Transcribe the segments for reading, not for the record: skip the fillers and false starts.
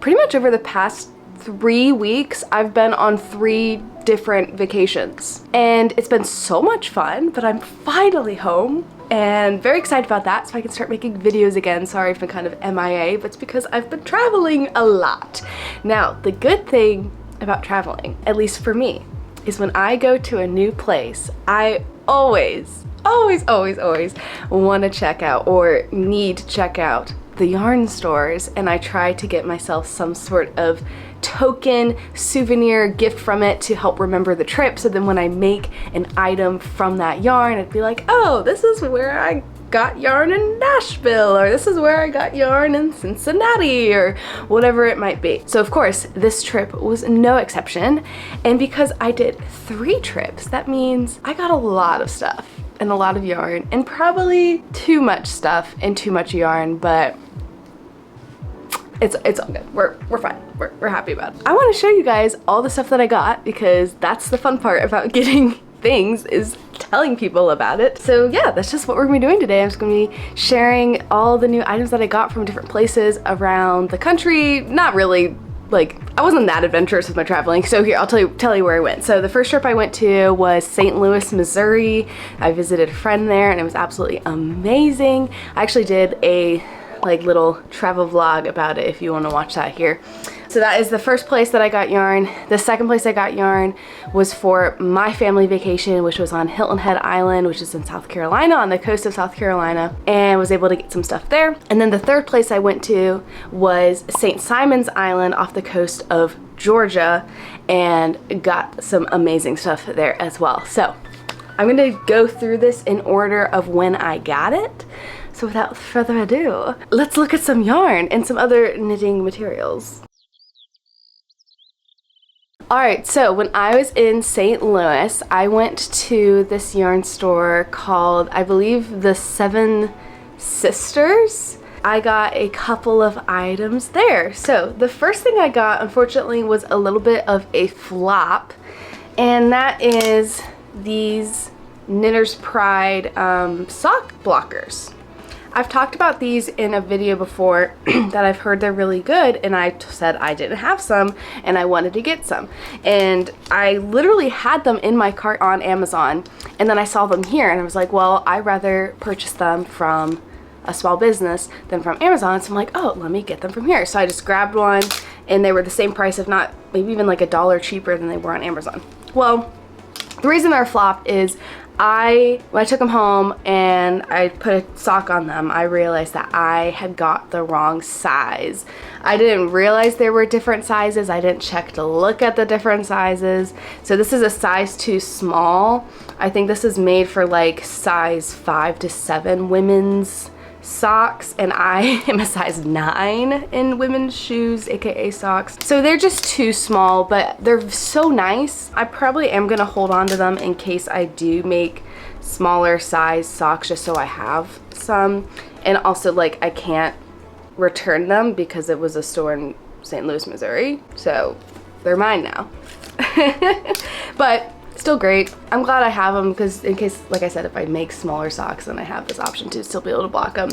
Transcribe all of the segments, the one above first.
pretty much over the past 3 weeks, I've been on 3 different vacations. And it's been so much fun, but I'm finally home and very excited about that so I can start making videos again. Sorry I've been kind of MIA, but it's because I've been traveling a lot. Now, the good thing about traveling, at least for me, is when I go to a new place, I always want to check out or need to check out the yarn stores, and I try to get myself some sort of token souvenir gift from it to help remember the trip, so then when I make an item from that yarn, it'd be like, oh, this is where I got yarn in Nashville, or this is where I got yarn in Cincinnati, or whatever it might be. So of course this trip was no exception, and because I did 3 trips, that means I got a lot of stuff and a lot of yarn, and probably too much stuff and too much yarn, but it's all good. We're fine. We're happy about it. I want to show you guys all the stuff that I got, because that's the fun part about getting things, is telling people about it. So yeah, that's just what we're gonna be doing today. I'm just gonna be sharing all the new items that I got from different places around the country. Not really, like, I wasn't that adventurous with my traveling. So here, I'll tell you where I went. So the first trip I went to was St. Louis, Missouri. I visited a friend there and it was absolutely amazing. I actually did a little travel vlog about it if you want to watch that here. So that is the first place that I got yarn. The second place I got yarn was for my family vacation, which was on Hilton Head Island, which is in South Carolina, on the coast of South Carolina, and was able to get some stuff there. And then the third place I went to was St. Simon's Island off the coast of Georgia, and got some amazing stuff there as well. So I'm gonna go through this in order of when I got it. So without further ado, let's look at some yarn and some other knitting materials. Alright, so when I was in St. Louis, I went to this yarn store called, I believe, the Seven Sisters. I got a couple of items there. So the first thing I got, unfortunately, was a little bit of a flop, and that is these Knitter's Pride sock blockers. I've talked about these in a video before that I've heard they're really good, and I said I didn't have some and I wanted to get some. And I literally had them in my cart on Amazon, and then I saw them here and I was like, well, I'd rather purchase them from a small business than from Amazon. So I'm like, oh, let me get them from here. So I just grabbed one, and they were the same price, if not maybe even like $1 cheaper than they were on Amazon. Well, the reason they're a flop is when I took them home and I put a sock on them, I realized that I had got the wrong size. I didn't realize there were different sizes. I didn't check to look at the different sizes. So this is a size too small. I think this is made for like size 5 to 7 women's socks, and I am a size 9 in women's shoes, aka socks. So they're just too small, but they're so nice. I probably am gonna hold on to them in case I do make smaller size socks, just so I have some. And also, like, I can't return them because it was a store in St. Louis, Missouri. So they're mine now. But still great. I'm glad I have them, because in case, like I said, if I make smaller socks, then I have this option to still be able to block them.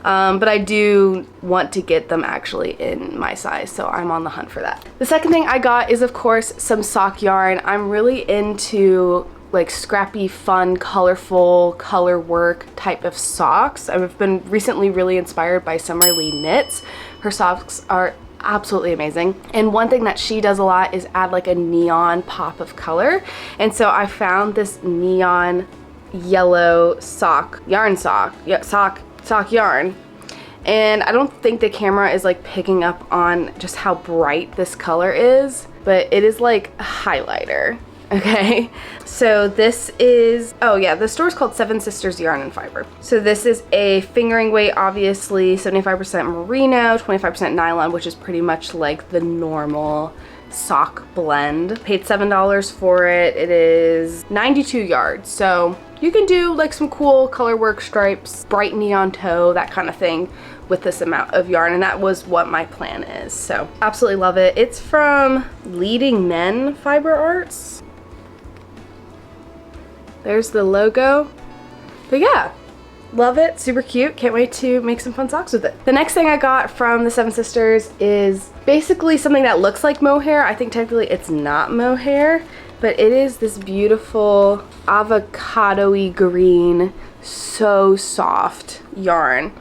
But I do want to get them actually in my size, so I'm on the hunt for that. The second thing I got is, of course, some sock yarn. I'm really into like scrappy, fun, colorful, color work type of socks. I've been recently really inspired by Summer Lee Knits. Her socks are absolutely amazing, and one thing that she does a lot is add like a neon pop of color, and so I found this neon yellow sock yarn, and I don't think the camera is like picking up on just how bright this color is, but it is like a highlighter. Okay, so this is, oh yeah, the store's called Seven Sisters Yarn and Fiber. So this is a fingering weight, obviously, 75% merino, 25% nylon, which is pretty much like the normal sock blend. Paid $7 for it. It is 92 yards, so you can do like some cool color work, stripes, bright neon toe, that kind of thing with this amount of yarn, and that was what my plan is. So absolutely love it. It's from Leading Men Fiber Arts. There's the logo. But yeah, love it, super cute. Can't wait to make some fun socks with it. The next thing I got from the Seven Sisters is basically something that looks like mohair. I think technically it's not mohair, but it is this beautiful avocado-y green, so soft yarn.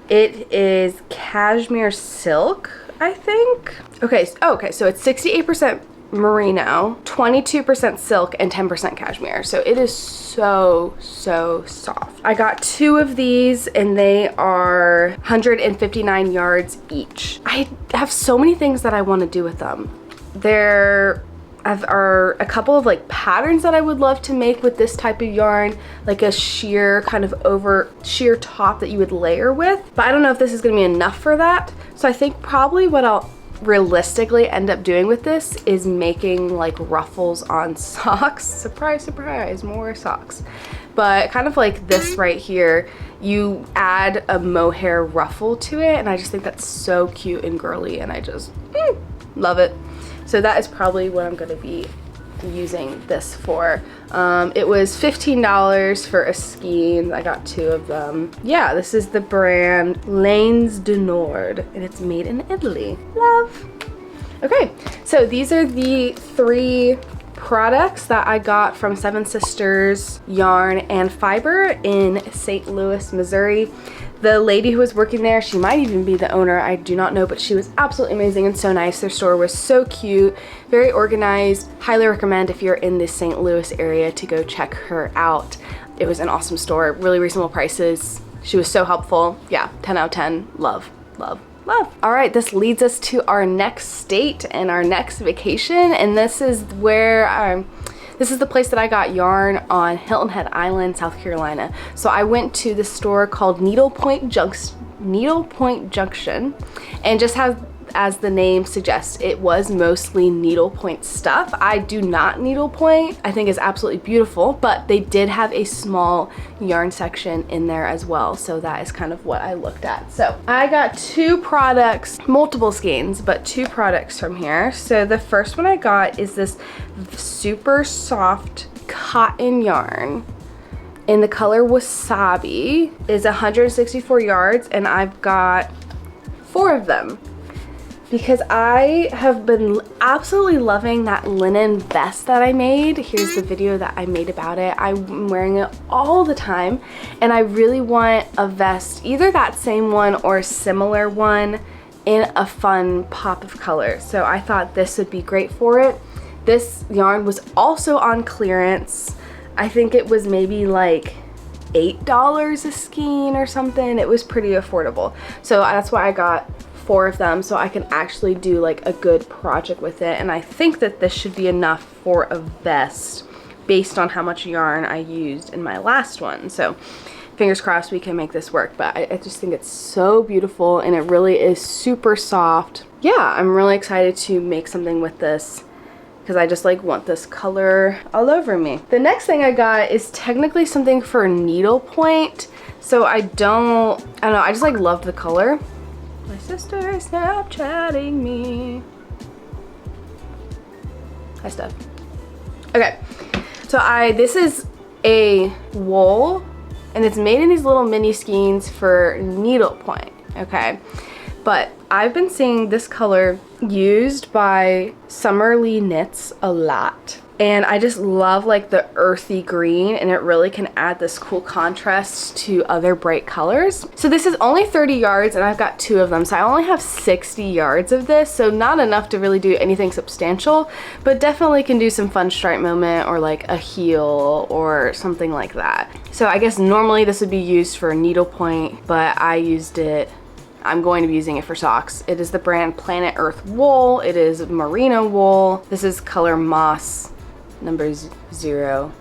It is cashmere silk, I think. Okay, so it's 68% merino, 22% silk, and 10% cashmere. So it is so soft. I got 2 of these and they are 159 yards each. I have so many things that I want to do with them. There are a couple of like patterns that I would love to make with this type of yarn, like a sheer kind of over sheer top that you would layer with, but I don't know if this is going to be enough for that. So I think probably what I'll realistically end up doing with this is making like ruffles on socks. Surprise, surprise, more socks. But kind of like this right here, you add a mohair ruffle to it, and I just think that's so cute and girly, and I just love it. So that is probably what I'm going to be using this for. It was $15 for a skein. I got 2 of them. Yeah, this is the brand Lanes du Nord, and it's made in Italy. Love. Okay, so these are the 3 products that I got from Seven Sisters Yarn and Fiber in St. Louis, Missouri. The lady who was working there, she might even be the owner, I do not know, but she was absolutely amazing and so nice. Their store was so cute, very organized. Highly recommend if you're in the St. Louis area to go check her out. It was an awesome store, really reasonable prices. She was so helpful. Yeah, 10 out of 10. Love, love, love. All right, this leads us to our next state and our next vacation, and this is where this is the place that I got yarn on Hilton Head Island, South Carolina. So I went to the store called Needlepoint Junction, and just as the name suggests, it was mostly needlepoint stuff. I do not needlepoint. I think it's absolutely beautiful, but they did have a small yarn section in there as well. So that is kind of what I looked at. So I got 2 products, multiple skeins, but 2 products from here. So the first one I got is this super soft cotton yarn in the color Wasabi. Is 164 yards, and I've got 4 of them because I have been absolutely loving that linen vest that I made. Here's the video that I made about it. I'm wearing it all the time, and I really want a vest, either that same one or a similar one in a fun pop of color. So I thought this would be great for it. This yarn was also on clearance. I think it was maybe like $8 a skein or something. It was pretty affordable. So that's why I got 4 of them, so I can actually do like a good project with it. And I think that this should be enough for a vest based on how much yarn I used in my last one. So fingers crossed we can make this work, but I just think it's so beautiful, and it really is super soft. Yeah, I'm really excited to make something with this because I just like want this color all over me. The next thing I got is technically something for needlepoint. So I don't know, I just like love the color. My sister is Snapchatting me. Hi, Steph. Okay, so this is a wool, and it's made in these little mini skeins for needlepoint, okay? But I've been seeing this color used by Summerly Knits a lot. And I just love like the earthy green, and it really can add this cool contrast to other bright colors. So this is only 30 yards, and I've got 2 of them. So I only have 60 yards of this, so not enough to really do anything substantial, but definitely can do some fun stripe moment or like a heel or something like that. So I guess normally this would be used for needlepoint, but I'm going to be using it for socks. It is the brand Planet Earth Wool. It is merino wool. This is color Moss, number 070.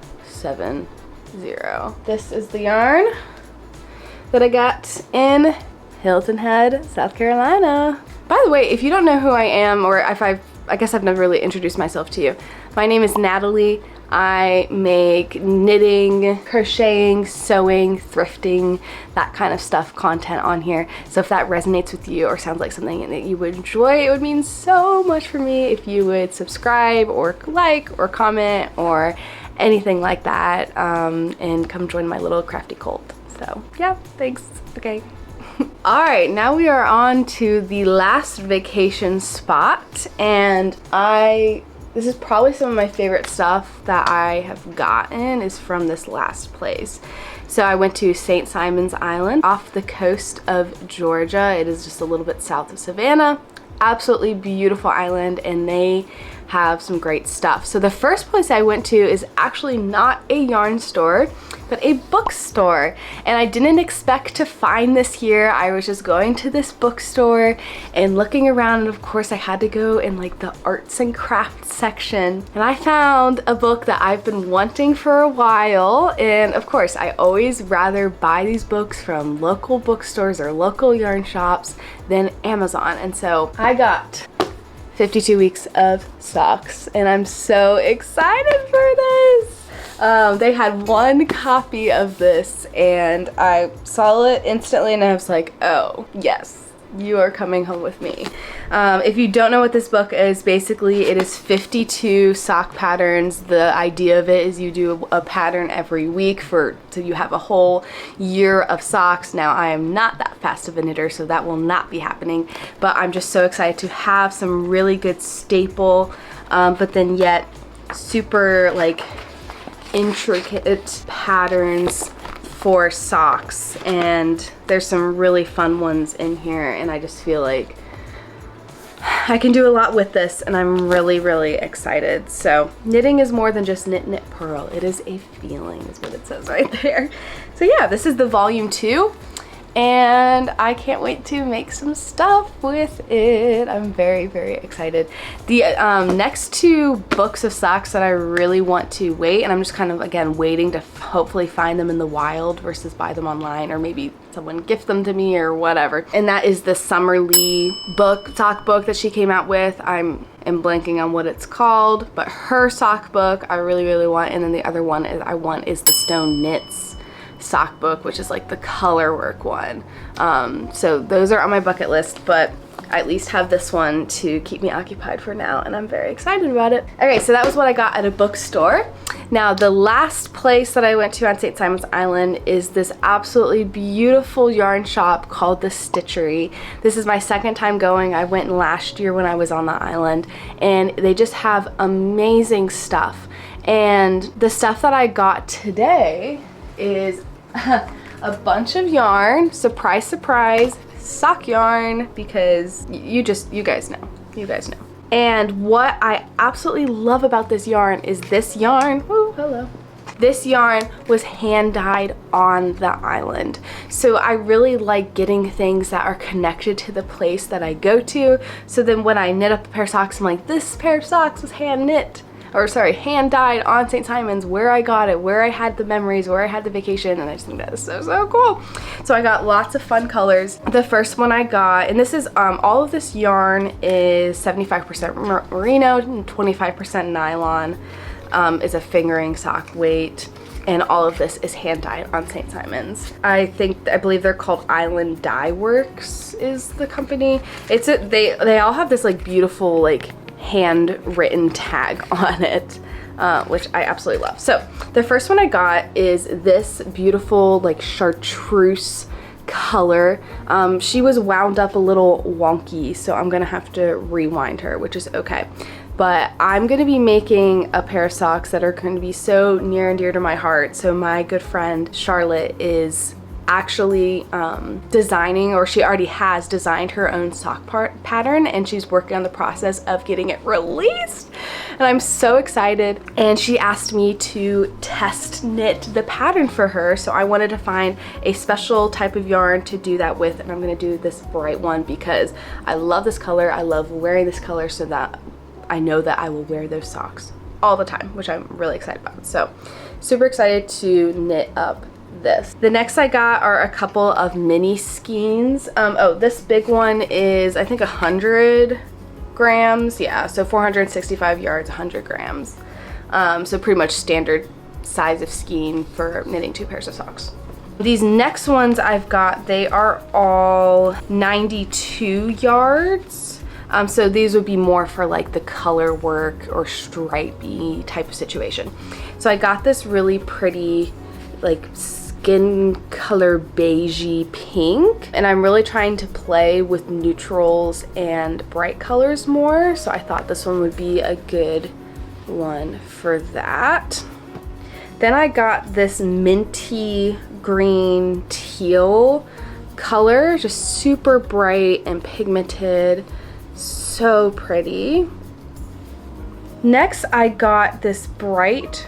This is the yarn that I got in Hilton Head, South Carolina. By the way, if you don't know who I am, or if I guess I've never really introduced myself to you, my name is Natalie. I make knitting, crocheting, sewing, thrifting, that kind of stuff content on here. So if that resonates with you or sounds like something that you would enjoy, it would mean so much for me if you would subscribe or like or comment or anything like that, and come join my little crafty cult. So yeah, thanks. Okay. All right, now we are on to the last vacation spot, and this is probably some of my favorite stuff that I have gotten is from this last place. So I went to St. Simon's Island off the coast of Georgia. It is just a little bit south of Savannah. Absolutely beautiful island, and they have some great stuff. So the first place I went to is actually not a yarn store, but a bookstore. And I didn't expect to find this here. I was just going to this bookstore and looking around, and of course I had to go in like the arts and crafts section. And I found a book that I've been wanting for a while. And of course, I always rather buy these books from local bookstores or local yarn shops than Amazon. And so I got 52 weeks of socks, and I'm so excited for this. They had one copy of this, and I saw it instantly, and I was like, oh, yes, you are coming home with me. If you don't know what this book is, basically it is 52 sock patterns. The idea of it is you do a pattern every week so you have a whole year of socks. Now, I am not that fast of a knitter, so that will not be happening, but I'm just so excited to have some really good staple, but then yet super like intricate patterns for socks. And there's some really fun ones in here, and I just feel like I can do a lot with this, and I'm really, really excited. So knitting is more than just knit, knit, purl. It is a feeling is what it says right there. So yeah, this is the volume 2. And I can't wait to make some stuff with it. I'm very, very excited. The next 2 books of socks that I really want to wait, and I'm just kind of, again, waiting to hopefully find them in the wild versus buy them online, or maybe someone gift them to me or whatever. And that is the Summer Lee sock book that she came out with. I'm blanking on what it's called, but her sock book I really, really want. And then the other one I want is the Stone Knits sock book, which is like the color work one. So those are on my bucket list, but I at least have this one to keep me occupied for now, and I'm very excited about it. Okay, so that was what I got at a bookstore. Now, the last place that I went to on St. Simon's Island is this absolutely beautiful yarn shop called The Stitchery. This is my second time going. I went last year when I was on the island, and they just have amazing stuff. And the stuff that I got today is a bunch of yarn, surprise, surprise, sock yarn, because you guys know. And what I absolutely love about this yarn is this yarn, woo, hello. This yarn was hand dyed on the island. So I really like getting things that are connected to the place that I go to. So then when I knit up a pair of socks, I'm like, this pair of socks was hand dyed on St. Simon's, where I got it, where I had the memories, where I had the vacation, and I just think that is so, so cool. So I got lots of fun colors. The first one I got, and this is, all of this yarn is 75% merino and 25% nylon, is a fingering sock weight. And all of this is hand dyed on St. Simon's. I believe they're called Island Dye Works is the company. They all have this like beautiful like handwritten tag on it, which I absolutely love. So the first one I got is this beautiful like chartreuse color. She was wound up a little wonky, so I'm gonna have to rewind her, which is okay. But I'm gonna be making a pair of socks that are going to be so near and dear to my heart. So my good friend Charlotte is actually designing, or she already has designed her own sock pattern, and she's working on the process of getting it released, and I'm so excited. And she asked me to test knit the pattern for her, so I wanted to find a special type of yarn to do that with, and I'm going to do this bright one because I love this color. I love wearing this color, so that I know that I will wear those socks all the time, which I'm really excited about. So super excited to knit up this. The next I got are a couple of mini skeins. Oh, this big one is I think 100 grams. Yeah, so 465 yards, 100 grams. So pretty much standard size of skein for knitting 2 pairs of socks. These next ones I've got, they are all 92 yards. So these would be more for like the color work or stripey type of situation. So I got this really pretty like skin color beigey pink. And I'm really trying to play with neutrals and bright colors more. So I thought this one would be a good one for that. Then I got this minty green teal color, just super bright and pigmented, so pretty. Next I got this bright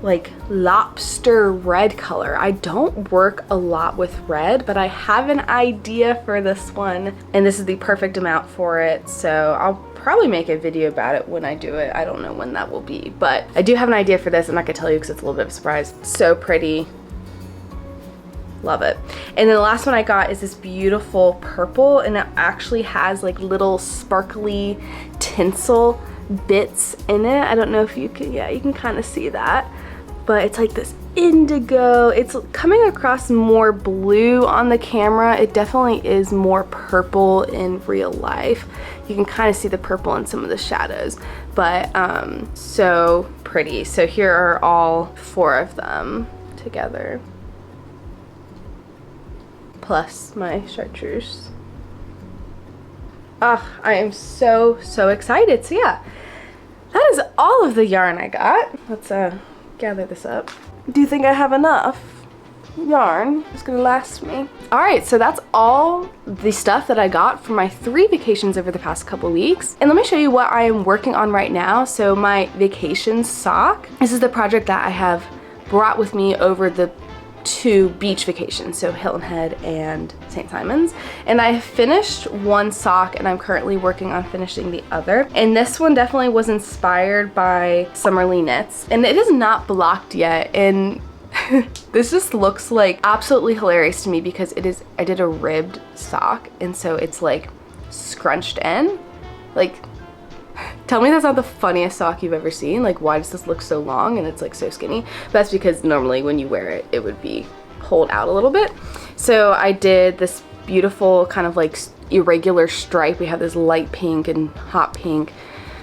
like lobster red color. I don't work a lot with red, but I have an idea for this one, and this is the perfect amount for it, so I'll probably make a video about it when I do it. I don't know when that will be, but I do have an idea for this. I'm not gonna tell you because it's a little bit of a surprise. So pretty. Love it. And then the last one I got is this beautiful purple, and it actually has like little sparkly tinsel bits in it. I don't know if you can, yeah, you can kind of see that, but it's like this indigo. It's coming across more blue on the camera. It definitely is more purple in real life. You can kind of see the purple in some of the shadows, but so pretty. So here are all 4 of them together, plus my chartreuse. I am so excited. So yeah, that is all of the yarn I got. Let's gather this up. Do you think I have enough yarn? It's gonna last me. All right, so that's all the stuff that I got for my 3 vacations over the past couple weeks. And let me show you what I am working on right now. So my vacation sock, this is the project that I have brought with me over the 2 beach vacations, so Hilton Head and St. Simon's, and I have finished one sock and I'm currently working on finishing the other. And this one definitely was inspired by Summerly Knits, and it is not blocked yet, and this just looks like absolutely hilarious to me because it is, I did a ribbed sock, and so it's like scrunched in. Like, tell me that's not the funniest sock you've ever seen. Like, why does this look so long and it's like so skinny? But that's because normally when you wear it, it would be pulled out a little bit. So I did this beautiful kind of like irregular stripe. We have this light pink and hot pink.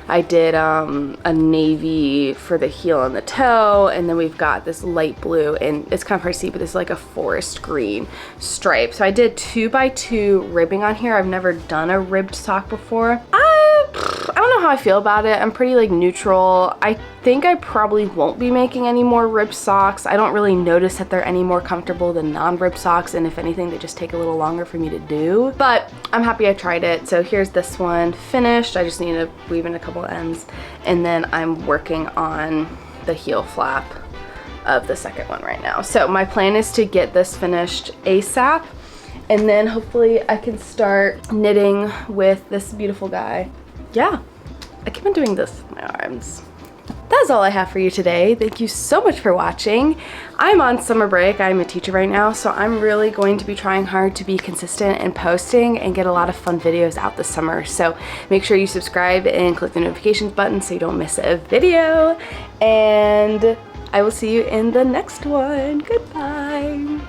I did a navy for the heel and the toe, and then we've got this light blue, and it's kind of hard to see, but it's like a forest green stripe. So I did 2x2 ribbing on here. I've never done a ribbed sock before. I don't know how I feel about it. I'm pretty like neutral. I think I probably won't be making any more ribbed socks. I don't really notice that they're any more comfortable than non-ribbed socks, and if anything, they just take a little longer for me to do. But I'm happy I tried it. So here's this one finished. I just need to weave in a couple ends, and then I'm working on the heel flap of the second one right now. So my plan is to get this finished ASAP, and then hopefully I can start knitting with this beautiful guy. Yeah, I keep on doing this with my arms. That's all I have for you today. Thank you so much for watching. I'm on summer break. I'm a teacher right now, so I'm really going to be trying hard to be consistent and posting and get a lot of fun videos out this summer. So make sure you subscribe and click the notifications button so you don't miss a video. And I will see you in the next one. Goodbye.